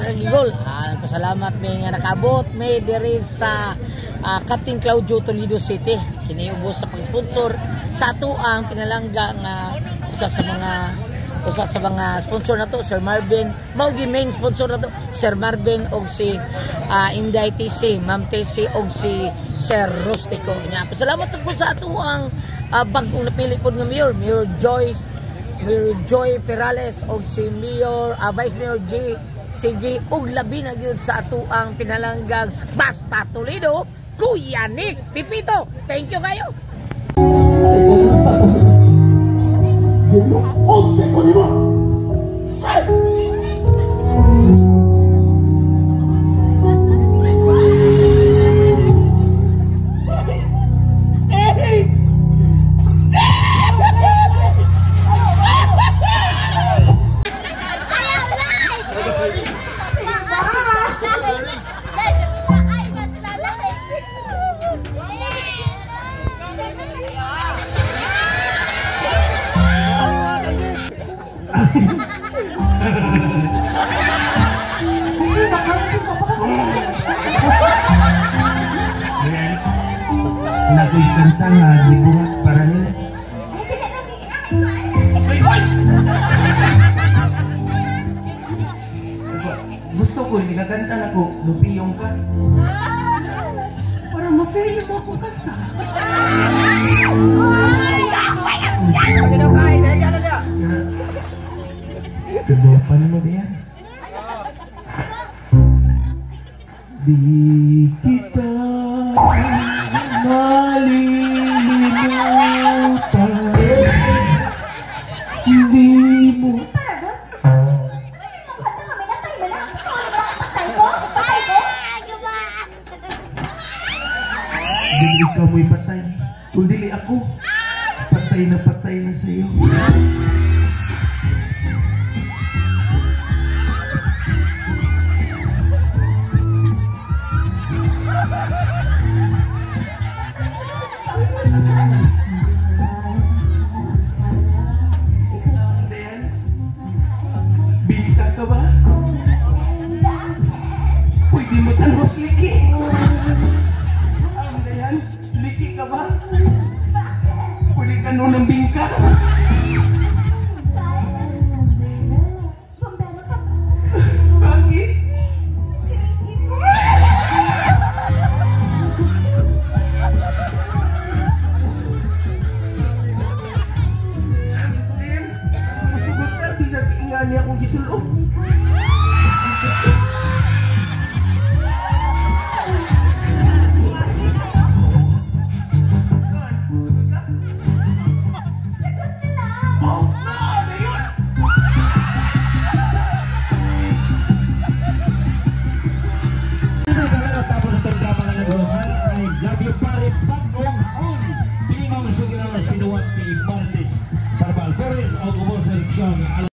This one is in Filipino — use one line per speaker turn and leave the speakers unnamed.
kagigol. Pasalamat may nga nakabot may diri sa Captain Claudio Toledo City. Kiniubos sa pag-sponsor sa ato ang pinalangga nga usa sa mga sponsor nato, Sir Marvin. Mao gi main sponsor nato, Sir Marvin og si Inday TC, Ma'am TC og si Sir Rustico. Nya pasalamat sa ato ang bag-ong napili pod nga Mayor Joy Perales og si Vice Mayor G. Sige og labi na gyud sa ato ang pinalanggang Basta Toledo, Kuya Nick Pipito. Thank you kayo.
Nakoy kanta nga dibuhat para nila. Gusto ko hindi kakanta na ko, lupiyong ka. Para ma-fail mo ako kanta. Kebapan mo ba yan? Di kita malilimutan, hindi mo dili ka mo'y patay, kung dili ako patay na sa'yo. Bita ka ba? Pwede mo talwas liki. Ano yan? Liki ka ba? Pwede ka nun ng bingka. Bakit? Masugot ka, bisa tingnan niya akong gisulong. Labi pare bagong on. Pili mo masukin naman sinuwat ni Martes Barbal Flores o kumong seleksyon.